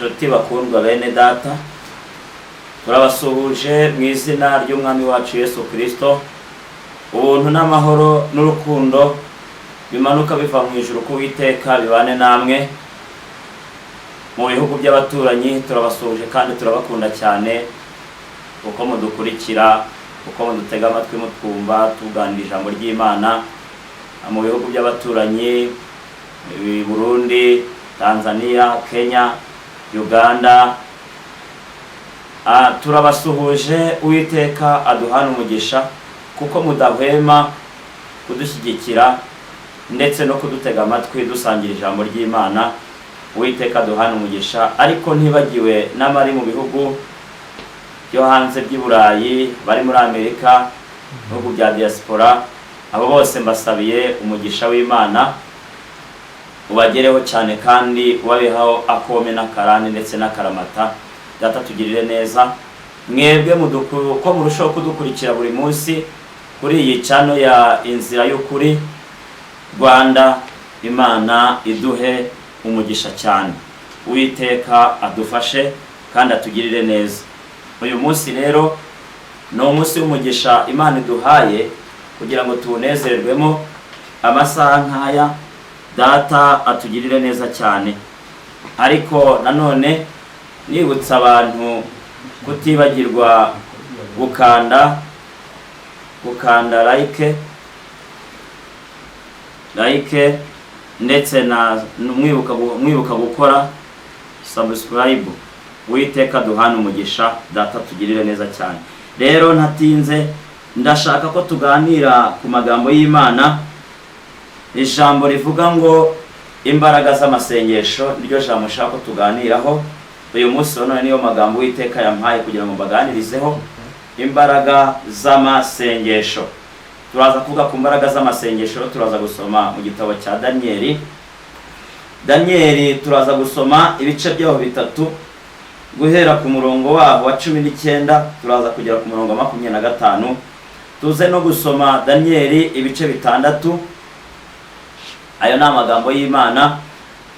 Nshuti bakundwa bene data, turabasuhuje mu izina ry'umwami wacu Yesu Kristo. Ubuntu n'amahoro n'urukundo bimanuka biva mu ijuru ku Uwiteka bibane namwe mu bihugu by'abaturanyi. Turabasuhuje kandi turabakunda cyane uko mudukurikira, uko mudutega amatwi mutwumva tuganira ijambo ry'Imana mu bihugu by'abaturanyi, Burundi, Tanzania, Kenya, Uganda. Turabasuhuje. Uwiteka aduhana umugisha kuko mudahwema kudushyigikira ndetse no kudutega amatwi dusangira ijambo ry'Imana. Uwiteka aduhana umugisha, ariko ntibagiwe n'abari mu bihugu byo hanze by'i Burayi, bari muri Amerika, bihugu bya diaspora. Abo bose mbasabiye umugisha w'Imana ubagereho cyane kandi ubabeho akome n'akarani ndetse n'akaramata. Data tugirire neza mwebwe ko murushaho kudukurikira buri munsi kuri iyi channel ya Inzira y'Ukuri Rwanda. Imana iduhe umugisha cyane, Uwiteka adufashe kandi atugirire neza. Uyu munsi rero ni umunsi w'umugisha Imana iduhaye kugira ngo tuwunezerwemo amasaha nk'aya. Data atugirire neza cyane, ariko nanone nibutsa abantu kutibagirwa gukanda like ndetse na mwibuka gukora subscribe. Uwiteka duhana umugisha, Data tugirire neza cyane. Rero ntatinze, ndashaka ko tuganira ku magambo y'Imana. Ijambo rivuga ngo imbaraga z'amasengesho, niryo jambo nshaka ko tuganiraho uyu munsi. None niyo magambo Uwiteka yampaye kugira ngo mbaganirizeho imbaraga z'amasengesho. Turaza kuvuga ku mbaraga z'amasengesho. Turaza gusoma mu gitabo cya Danieli, turaza gusoma ibice byaho bitatu guhera ku murongo waho wa 19 turaza kugera ku murongo wa 25. Tuze no gusoma Danieli ibice bitandatu. Ayo ni amagambo y'Imana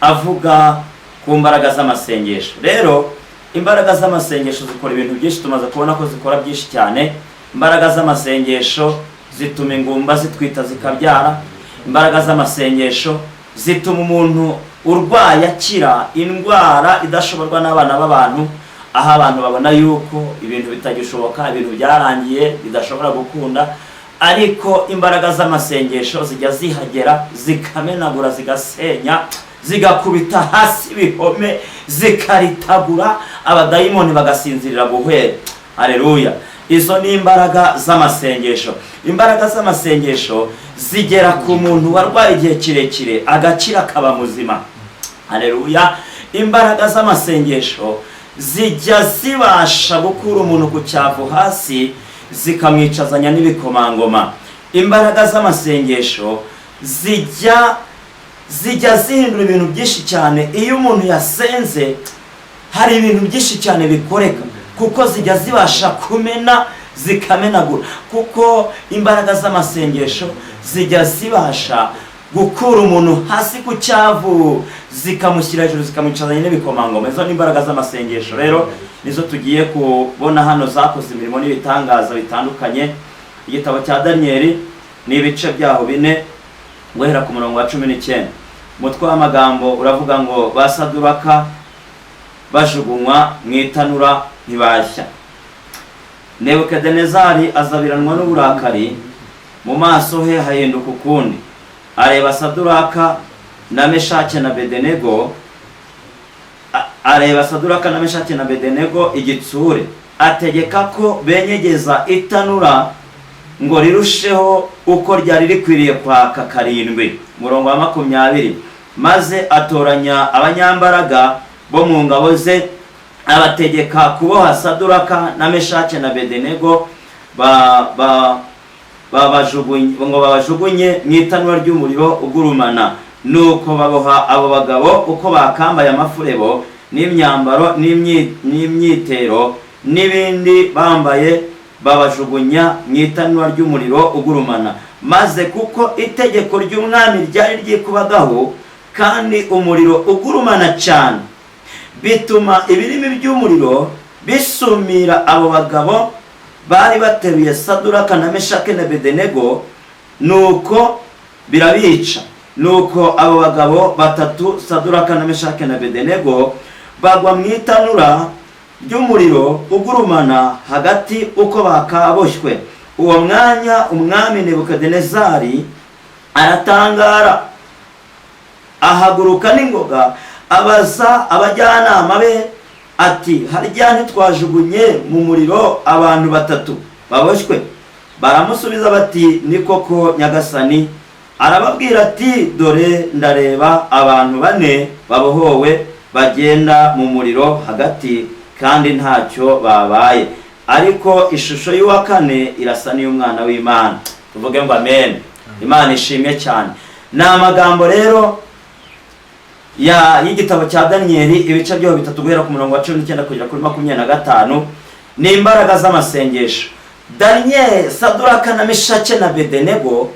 avuga ku mbaraga z'amasengesho. Rero imbaraga z'amasengesho zikora ibintu byinshi, tumaze kubona ko zikora byinshi cyane. Imbaraga z'amasengesho zituma ingumba zitwita zikabyara. Imbaraga z'amasengesho zituma umuntu urwaye akira indwara idashoborwa n'abana b'abantu, aho abantu babona yuko ibintu bitagishoboka, ibintu byarangiye, bidashobora gukunda. Ariko imbaraga z'amasengesho zijya zihagera zikamenagura, zigasenya, zigakubita hasi ibihome, zikaritagura, abadayimoni bagasinzirira guhwera. Haleluya! Izo ni imbaraga z'amasengesho. Imbaraga z'amasengesho zigera ku muntu warwaye igihe kirekire agakira akaba muzima. Haleluya! Imbaraga z'amasengesho zijya zibasha gukura umuntu ku cyavu hasi, zikamwicazanya n'ibikomangoma. Imbaraga z'amasengesho zijya zihindura ibintu byinshi cyane. Iyo umuntu yasenze hari ibintu byinshi cyane bikoreka, kuko zijya zibasha kumena zikamenagura. Kuko imbaraga z'amasengesho zijya zibasha gukura umuntu hasi ku cyavu, zikamushyira hejuru, zikamwicazanya n'ibikomangoma. Izo ni imbaraga z'amasengesho. Rero nizo tugiye kubona hano, zakoze imirimo n'ibitangaza bitandukanye. Igitabo cya Danieli ni ibice byaho 4 guhera ku murongo wa 19. Umutwe w'amagambo uravuga ngo basaduraka bajugunywa mu itanura ntibashya. Nebukadinezari azabiranwa n'uburakari, mu maso he hahinduka ukundi. Areba Saduraka na Meshaki na Bedenego igitsure, ategeka ko benyegeza itanura ngo rirusheho uko ryari rikwiriye kwaka 7. Murongo wa 20. Maze atoranya abanyambaraga bo mu ngabo ze, abategeka kuboha Saduraka na Meshaki na Bedenego babajugunye mu itanura ry'umuriro ugurumana. Nuko baboha abo bagabo uko bakambaye amafurebo n'imyambaro n'imyitero n'ibindi bambaye, babajugunya mu itanura ry'umuriro ugurumana. Maze kuko itegeko ry'umwami ryari ryikubagaho kandi umuriro ugurumana cyane, bituma ibirimi by'umuriro bisumira abo bagabo bari bateruye Saduraka na Meshake na Abedenego, nuko birabica. Nuko abo bagabo batatu Saduraka na Meshake na Abedenego bagwa mu itanura ry'umuriro ugurumana hagati uko bakaboshywe. Uwo mwanya umwami Nebukadinezari aratangara, ahaguruka n'ingoga, abaza abajyanama be ati, harya ntitwajugunye mu muriro abantu batatu baboshywe? Baramusubiza bati, ni koko nyagasani. Arababwira ati, dore ndareba abantu 4 babohowe bagenda mu muriro hagati, kandi ntacyo babaye. Ariko ishusho y'uwa 4 irasa n'iy'umwana w'Imana. Tuvuge ngo amen. Imana ishimye cyane. Ni amagambo rero y'igitabo cya Daniyeli, ibice byaho 3 guhera ku murongo wa 19 kugera kuri 25. Ni imbaraga z'amasengesho. Daniyeli, Saduraka na Meshake na Abedenego,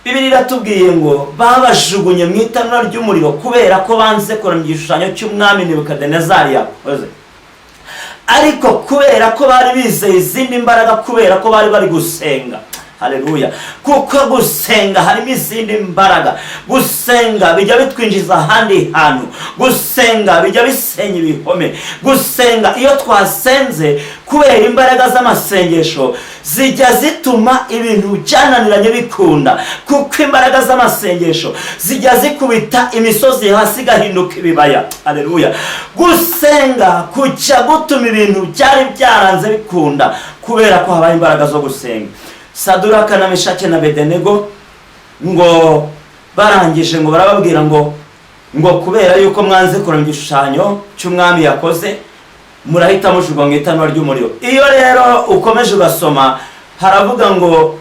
Bibiliya iratubwiye ngo babajugunye mu itanura ry'umuriro kubera ko banze kuramya igishushanyo cy'umwami Nebukadinezari yakoze. Ariko kubera ko bari bizeye izindi mbaraga, kubera ko bari gusenga. Haleluya. Kuko gusenga harimo izindi mbaraga. Gusenga bijya bitwinjiza ahandi hantu. Gusenga bijya bisenya ibihome. Gusenga, iyo twasenze kubera imbaraga z'amasengesho, zijya zituma ibintu byananiranye bikunda. Kuko imbaraga z'amasengesho zijya zikubita imisozi hasi gahinduka ibibaya. Haleluya. Gusenga kujya gutuma ibintu byari byaranze bikunda kubera ko habaye imbaraga zo gusenga. Saduraka na Meshake na Abedenego ngo barangije ngo barababwira ngo kubera yuko mwanze kuramya igishushanyo cy'umwami yakoze, murahita mushurwa mu itanura ry'umuriro. Iyo rero ukomeje ugasoma, haravuga ngo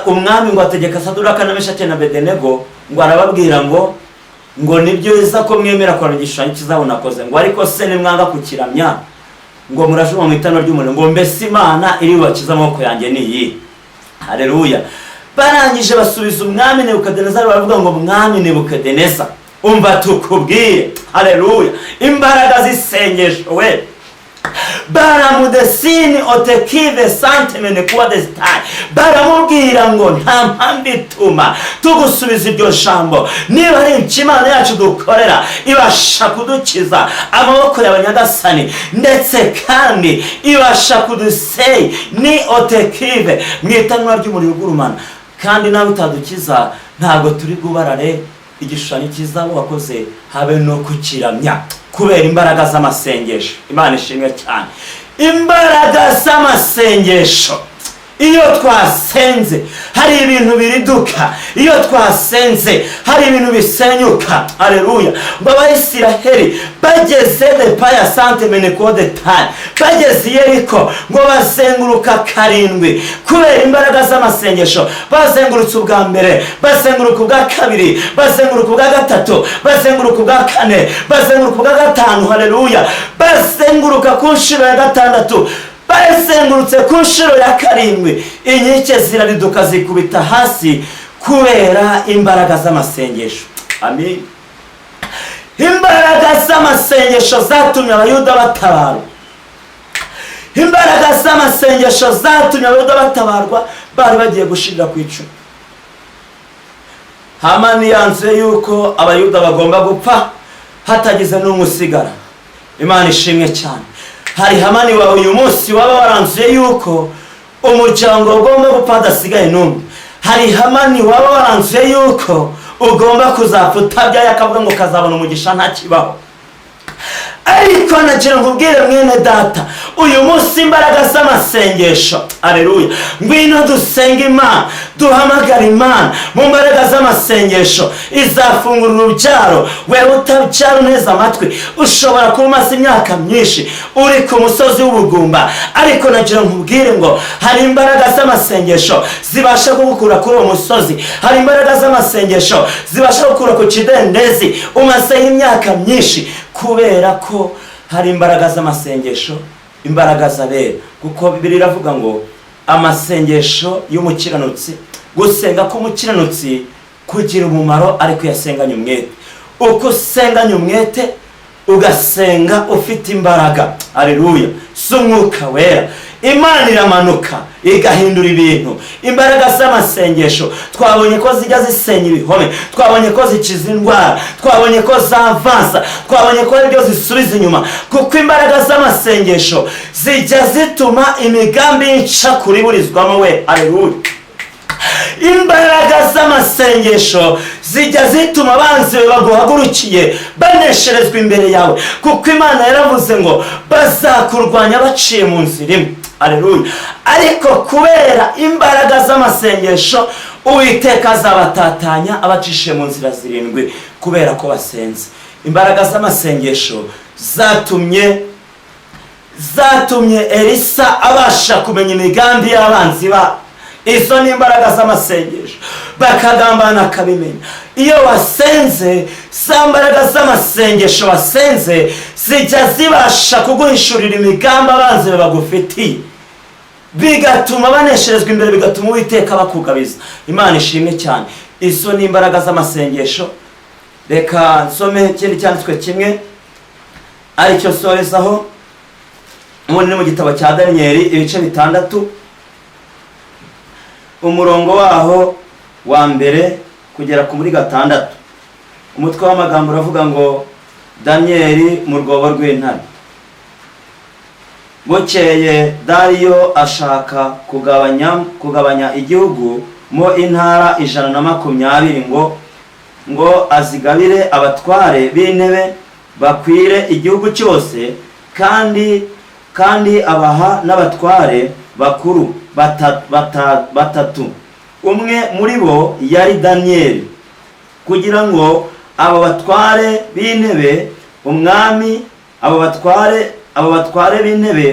umwami ngo ategeka Saduraka na Meshake na Abedenego, ngo arababwira ngo nibyo biza ko mwemera kuramya igishushanyo kizabona akoze, ngo ariko se nimwanga kukiramya ngo murashurwa mu itanura ry'umuriro, ngo mbese Imana iri bubakize amaboko yanjye ni iyi? Haleluya. Barangije basubiza umwami Nebukadinezari, baravuga ngo mwami Nebukadinezari, umva tukubwiye. Haleluya. Imbaraga z'isengesho we, baramudesini otekive santemene kuwa desitari, baramubwira ngo nta mpamvu ituma tugusubiza iryo jambo. Niba ari Imana yacu dukorera ibasha kudukiza amaboko y'abanyagasani, ndetse kandi ibasha kudusei ni otekive mu itanura ry'umuriro ugurumana, kandi nawe utadukiza ntabwo turi gubarare igishushanyo kizabo wakoze habe no kukiramya, kubera imbaraga z'amasengesho. Imana ishimwe cyane. Imbaraga z'amasengesho, iyo twasenze hari ibintu biriduka. Iyo twasenze hari ibintu bisenyuka. Haleluya. Ngo Abayisiraheli bageze depaya santemene kode tani, bageze Yeriko ngo bazenguruka 7 kubera imbaraga z'amasengesho. Bazengurutse ubwa mbere, bazenguruka ubwa kabiri, bazenguruka ubwa gatatu, bazenguruka ubwa 4, bazenguruka ubwa 5. Haleluya. Bazenguruka ku nshuro ya 6, bazengurutse ku nshuro ya 7, inkike zirariduka zikubita hasi kubera imbaraga z'amasengesho. Amen. Imbaraga z'amasengesho zatumye Abayuda batabarwa. Imbaraga z'amasengesho zatumye Abayuda batabarwa, bari bagiye gushirira ku icumu. Hamani yanze yuko Abayuda bagomba gupfa hatagize n'umusigara. Imana ishimwe cyane. Hari Hamani wa uyu munsi waba waranzuye yuko umuryango ugomba gupfa hadasigaye n'umwe. Hari Hamani waba waranzuye yuko ugomba kuzapfa utabyaye, akavuga ngo kazabona umugisha ntakibaho. Ariko nagira nkubwire mwene data, uyu munsi imbaraga z'amasengesho, haleluya, ngwino dusenga Imana, duhamagara Imana mu mbaraga z'amasengesho, izafungura urubyaro. Wewe utabyara neza amatwi, ushobora kumaza imyaka myinshi uri ku musozi w'ubugumba, ariko nagira nkubwire ngo hari imbaraga z'amasengesho zibasha kugukura kuri uwo musozi. Hari imbaraga z'amasengesho zibasha gukura ku kidendezi umazeho imyaka myinshi, kubera ko hari imbaraga z'amasengesho, imbaraga z'abera. Kuko Bibiliya iravuga ngo amasengesho y'umukiranutsi, gusenga k'umukiranutsi kugira umumaro ariko yasenganye umwete. Uko usenganye umwete ugasenga ufite imbaraga. Haleluya. Umwuka wera, Imana iramanuka igahindura ibintu. Imbaraga z'amasengesho twabonye ko zijya zisenya ibihome, twabonye ko zikiza indwara, twabonye ko zavansa, twabonye ko ibyo zisubiza inyuma, kuko imbaraga z'amasengesho zijya zituma imigambi yica kuri burizwamo we. Haleluya. Imbaraga z'amasengesho zijya zituma abanzi baguhagurukiye banesherezwa imbere yawe, kuko Imana yaravuze ngo bazakurwanya baciye mu nzira imwe. Haleluya. Ariko kubera imbaraga z'amasengesho Uwiteka azabatatanya abacishe mu nzira zirindwi, kubera ko basenze. Imbaraga z'amasengesho zatumye Elisa abasha kumenya imigambi y'abanzi ba. Izo ni imbaraga z'amasengesho, bakagambana akabimenya. Iyo wasenze, za mbaraga z'amasengesho wasenze zijya zibasha kuguhishurira imigambi abanzi bagufitiye, bigatuma banesherezwa imbere, bigatuma Uwiteka bakugabiza. Imana ishimwe cyane. Izo ni imbaraga z'amasengesho. Reka nsome ikindi cyanditswe kimwe aricyo sorezaho, ubundi ni mu gitabo cya Daniel ibice 6, umurongo waho wa mbere kugera ku muri 6. Umutwe w'amagambo uravuga ngo Daniel mu rwobo rw'intare. Bukeye Dariyo ashaka kugabanya igihugu mo intara 120 ngo azigabire abatware b'intebe bakwire igihugu cyose, kandi abaha n'abatware bakuru batatu. Umwe muri bo yari Daniel, kugira ngo abo batware b'intebe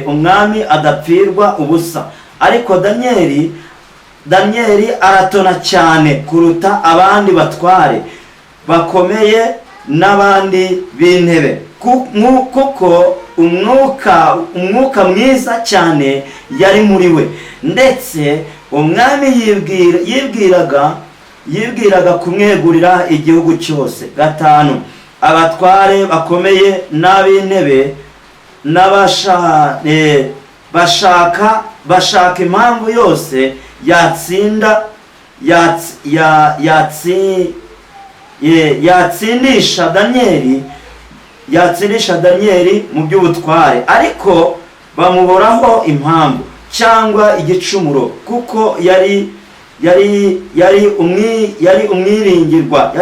umwami adapfirwa ubusa. Ariko Daniel aratona cyane kuruta abandi batware bakomeye n'abandi b'intebe, kuko umwuka mwiza cyane yari muri we, ndetse umwami yibwiraga kumwegurira igihugu cyose. 5. Abatware bakomeye n'ab'intebe bashaka impamvu yose yatsindisha Daniel mu by'ubutware, ariko bamuboraho impamvu cyangwa igicumuro, kuko yari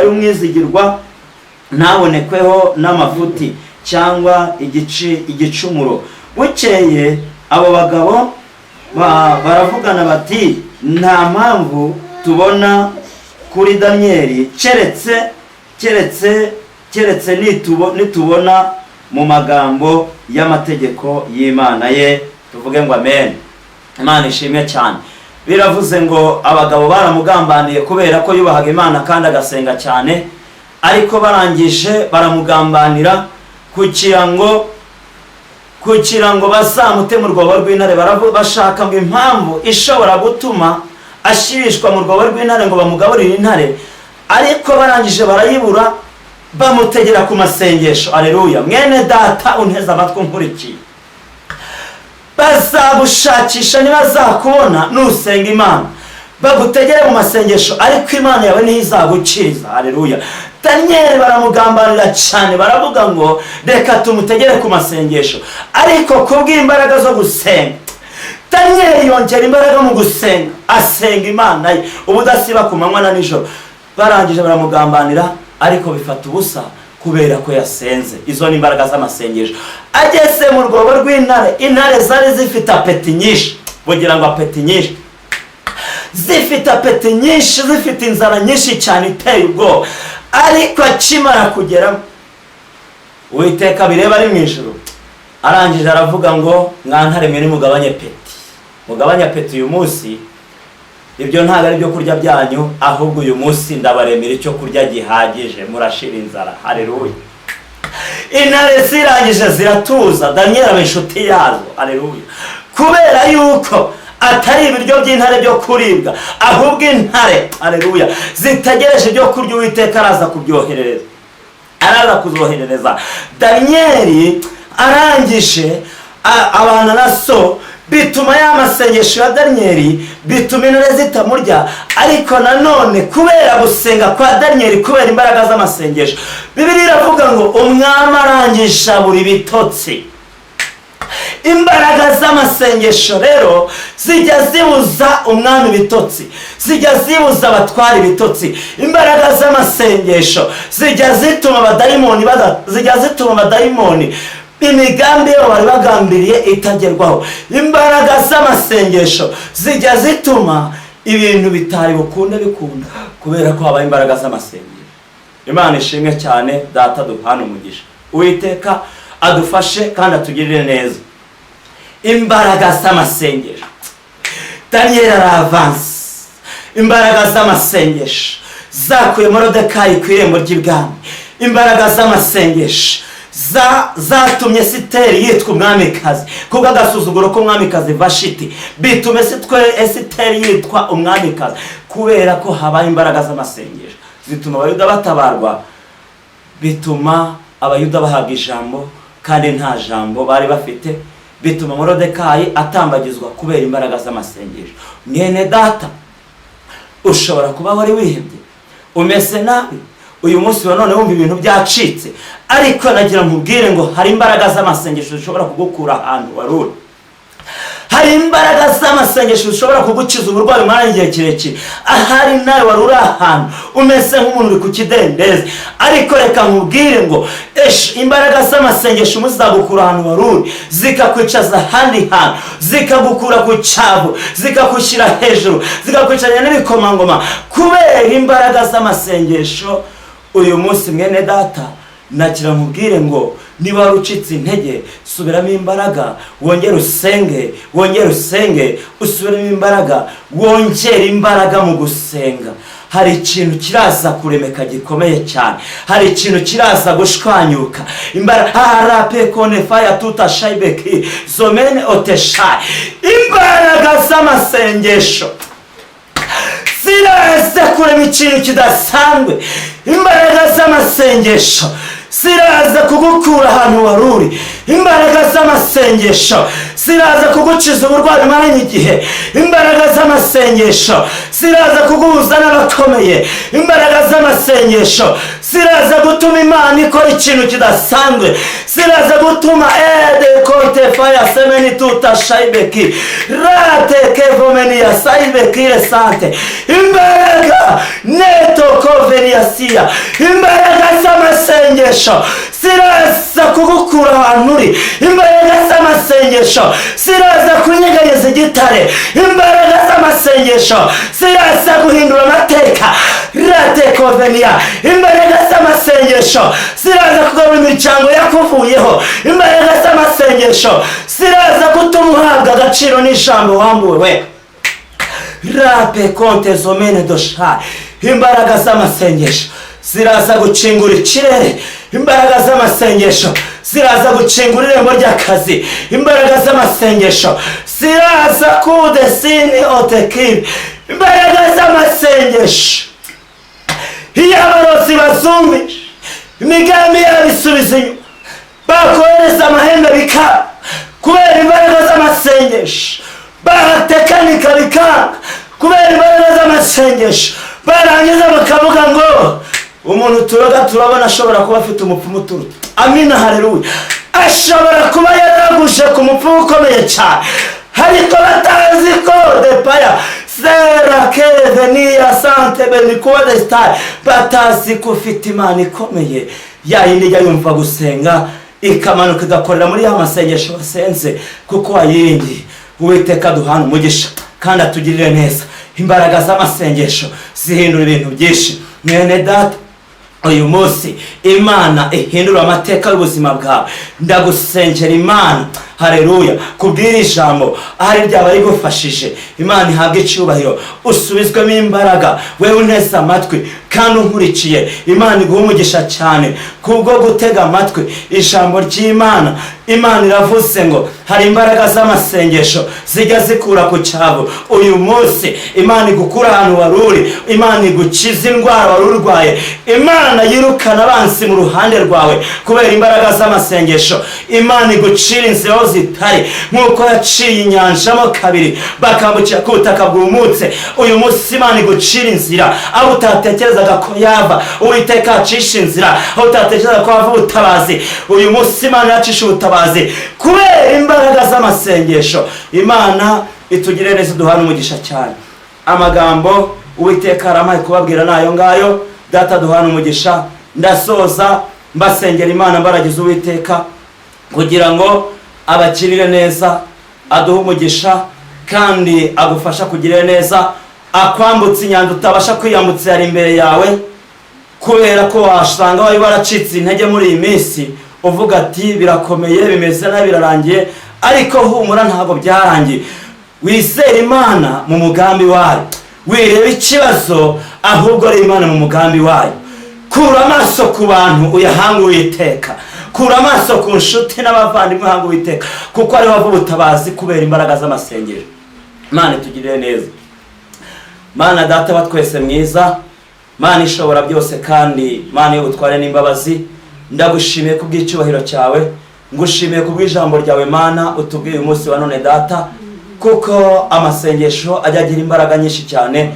umwizigirwa, ntabonekweho n'amafuti cyangwa igicumuro. Bukeye abo bagabo baravugana bati, nta mpamvu tubona kuri Daniel keretse nitubona mu magambo y'amategeko y'Imana ye. Tuvuge ngo amen. Imana ishimwe cyane. Biravuze ngo abagabo baramugambaniye kubera ko yubahaga Imana kandi agasenga cyane, ariko barangije baramugambanira kugira ngo bazamute mu rwobo rw'intare. Bashaka ngo impamvu ishobora gutuma ashirishwa mu rwobo rw'intare ngo bamugaburire intare, ariko barangije barayibura, bamutegera ku masengesho. Haleluya. Mwene data unteze amatwi nkurikiye, bazagushakisha ntibazakubona nusenga Imana, bagutegere mu masengesho, ariko Imana yawe niyo izagukiriza. Haleluya. Daniel baramugambanira cyane, baravuga ngo reka tumutegere ku masengesho, ariko kubw'imbaraga zo gusenga Daniel yongera imbaraga mu gusenga, asenga Imana ye ubudasiba ku manywa na nijoro. Barangije baramugambanira, ariko bifata ubusa kubera ko yasenze. Izo ni imbaraga z'amasengesho. Ageze mu rwobo rw'intare, intare zari zifite apeti nyinshi, bugira ngo apeti nyinshi, zifite apeti nyinshi, zifite inzara nyinshi cyane iteye ubwoba. Ariko akimara kugeramo, Uwiteka bireba ari mu ijuru, arangije aravuga ngo mwantare mwe nimugabanye peti, mugabanye peti uyu munsi. Ibyo ntabwo ari byo kurya byanyu, ahubwo uyu munsi ndabaremera icyo kurya gihagije, murashira inzara. Haleluya. Intare zirangije ziratuza, Daniel aba inshuti yazo. Haleluya. Kubera yuko atari ibiryo by'intare byo kuribwa, ahubwo intare, haleluya, zitegereje ibyo kurya Uwiteka araza kubyoherereza. araza kuzoherereza. Daniyeli arangije abana na so, bituma ya masengesho ya Daniyeli bituma intare zitamurya. Ariko nanone kubera gusenga kwa Daniyeli, kubera imbaraga z'amasengesho, Bibiliya iravuga ngo umwami arangisha buri bitotsi. Imbaraga z'amasengesho rero zijya zibuza umwami bitotsi, zijya zibuza abatwara ibitotsi. Imbaraga z'amasengesho zijya zituma abadayimoni imigambi yabo bari bagambiriye itagerwaho. Imbaraga z'amasengesho zijya zituma ibintu bitari bukunde bikunda, kubera ko habaye imbaraga z'amasengesho. Imana ishimwe cyane. Data duhana umugisha, Uwiteka adufashe kandi atugirire neza. Imbaraga z'amasengesho, Daniyeli aravanse. Imbaraga z'amasengesho zakuye Moridekayi ku irembo ry'ibwami. Imbaraga z'amasengesho zatumye Esiteri yitwa umwamikazi kubw'agasuzuguro k'umwamikazi Vashiti. Bitume Esiteri yitwa umwamikazi kubera ko habaye imbaraga z'amasengesho. Zituma abayuda batabarwa, bituma abayuda bahabwa ijambo kandi nta jambo bari bafite. Bituma Moridekayi atambagizwa kubera imbaraga z'amasengesho. Mwene data, ushobora kuba wari wihebye, umeze nabi uyu munsi wa none wumva ibintu byacitse, ariko nagira nkubwire ngo hari imbaraga z'amasengesho zishobora kugukura ahantu wari uri. Hari imbaraga z'amasengesho zishobora kugukiza uburwayi umara igihe kirekire. Ahari nawe wari uri ahantu umeze nk'umuntu uri ku kidendezi, ariko reka nkubwire ngo imbaraga z'amasengesho muzagukura ahantu wari uri, zikakwicaza ahandi hantu, zikagukura ku cyavu, zikagushyira hejuru, zikakwicaranya n'ibikomangoma kubera imbaraga z'amasengesho. Uyu munsi mwene data, nagira nkubwire ngo niba wari ucitse intege, subiramo imbaraga, wongere usenge, usubiramo imbaraga, wongere imbaraga mu gusenga. Hari ikintu kiraza kuremeka gikomeye cyane, hari ikintu kiraza gushwanyuka. Imbaraga z'amasengesho ziraza kurema ikintu kidasanzwe. Imbaraga z'amasengesho ziraza kugukura ahantu wari uri. Imbaraga z'amasengesho ziraza kugukiza uburwayi umaranye igihe. Imbaraga z'amasengesho ziraza kuguhuza n'abakomeye. Imbaraga z'amasengesho ziraza gutuma Imana ikora ikintu kidasanzwe. Ziraza gutuma kote faya semeni tuta shaibeki rate kevomeni ya saibeki resante. Imbaraga neto koveni ya siya. Imbaraga z'amasengesho ziraza kugukura ahantu uri. Imbaraga z'amasengesho ziraza kunyeganyeza igitare. Imbaraga z'amasengesho ziraza guhindura amateka. Rate kovenia. Imbaraga z'amasengesho ziraza kugarura imiryango yakuvuyeho. Imbaraga z'amasengesho ziraza gutuma uhabwa agaciro n'ijambo wambuwe. Rape konte zomene dosha. Imbaraga z'amasengesho ziraza gucingura ikirere. Imbaraga z'amasengesho ziraza gucingura irembo ry'akazi. Imbaraga z'amasengesho ziraza kudesini otekiri. Imbaraga z'amasengesho iyo abarozi bazumvisha imigambi yabo isubiza inyuma, bakohereza amahembe bikanga kubera imbaraga z'amasengesho, baratekanika bikanga kubera imbaraga z'amasengesho. Barangiza bakavuga ngo umuntu turoga turabona ashobora kuba afite umupfumu uturuta. Amina, haleluya. Ashobora kuba yaraguje ku mupfumu ukomeye cyane, ariko batazi ko depaya sera kevenia sante benikuwa star, batazi ko ufite Imana ikomeye. Yayindi ijya yumva gusenga ikamanuka igakorera muri ya masengesho wasenze, kuko wayiringiye. Uwiteka duhana umugisha kandi atugirire neza. Imbaraga z'amasengesho zihindura ibintu byinshi. Mwene data, uyu munsi Imana ihindura amateka y'ubuzima bwawe. Ndagusengera Imana, haleluya, kubwira ijambo ahari ryaba rigufashije. Imana ihabwe icyubahiro, usubizwemo imbaraga. Wewe uneze amatwi, kandi unkurikiye. Imana iguha umugisha cyane kubwo gutega amatwi ijambo ry'Imana. Imana iravuze ngo hari imbaraga z'amasengesho zijya zikura ku cyavu. Uyu munsi Imana igukura ahantu wari uri, Imana igukiza indwara wari urwaye, Imana yirukana abansi mu ruhande rwawe kubera imbaraga z'amasengesho. Imana igucira inzira aho zitari, nk'uko yaciye inyanja mo kabiri bakambukira ku butaka bwumutse. Uyu munsi Imana igucira inzira aho utatekerezaga ko yava. Uwiteka acisha inzira aho utatekerezaga ko hava ubutabazi. Uyu munsi Imana yacisha ubutabazi kubera imbaraga z'amasengesho. Imana itugire neza, duhana umugisha cyane. Amagambo Uwiteka aramaye kubabwira nayo ngayo. Data duhana umugisha. Ndasoza mbasengera Imana mbaragize Uwiteka kugira ngo abakirire neza, aduhe umugisha kandi agufasha kugirira neza, akwambutse inyanja utabasha kwiyambutsa yari imbere yawe, kubera ko wasanga wari waracitse intege muri iyi minsi uvuga ati birakomeye, bimeze nabi, birarangiye. Ariko humura, ntabwo byarangiye. Wizere Imana mu mugambi wayo, wireba ikibazo ahubwo ari Imana mu mugambi wayo. Kura amaso ku bantu uyahanga Uwiteka, kura amaso ku nshuti n'abavandimwe uhanga Uwiteka, kuko ari wava ubutabazi kubera imbaraga z'amasengesho. Imana itugirire neza. Mana Data wa twese mwiza, Mana ishobora byose kandi Mana y'ubutware n'imbabazi, ndagushimiye kubw'icyubahiro cyawe, ngushimiye kubw'ijambo ryawe Mana utubwiye uyu munsi wa none Data, kuko amasengesho ajya agira imbaraga nyinshi cyane.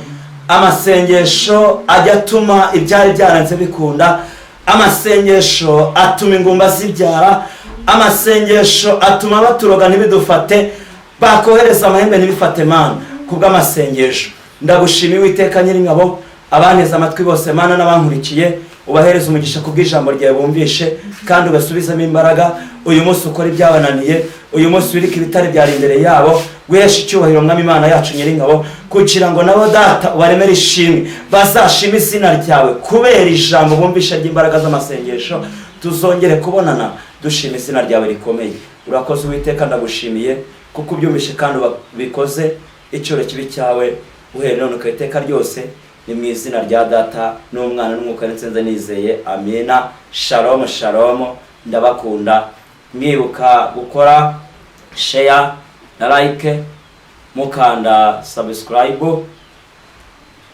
Amasengesho ajya atuma ibyari byaranze bikunda. Amasengesho atuma ingumba zibyara. Amasengesho atuma baturoga ntibidufate, bakohereza amahembe ntibifate. Mana kubw'amasengesho ndagushimiye Uwiteka Nyiringabo. Abaneza amatwi bose Mana n'abankurikiye ubahereza umugisha kubw'ijambo ryawe bumvishe, kandi ubasubizemo imbaraga. Uyu munsi ukora ibyabananiye, uyu munsi wirika ibitare byari imbere yabo. Wesha icyubahiro Mwami Imana yacu Nyiringabo, kugira ngo nabo Data ubaremere ishimwe, bazashima izina ryawe kubera ijambo bumvishe ry'imbaraga z'amasengesho. Tuzongere kubonana dushima izina ryawe rikomeye. Urakoze Uwiteka, ndagushimiye kuko ubyumvishe kandi bikoze. Icyubahiro kibi cyawe uhereye none ukiteka ryose, ni mu izina rya Data n'Umwana n'Umwuka nsenze nizeye, amina. Shalom shalom. Ndabakunda. Mwibuka gukora share na like, mukanda subscribe,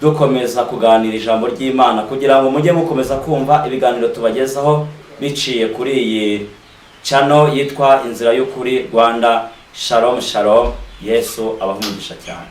dukomeza kuganira ijambo ry'Imana kugira ngo mujye mukomeza kumva ibiganiro tubagezaho biciye kuri iyi channel yitwa Inzira y'Ukuri Rwanda. Shalom shalom. Yesu abaha umugisha cyane.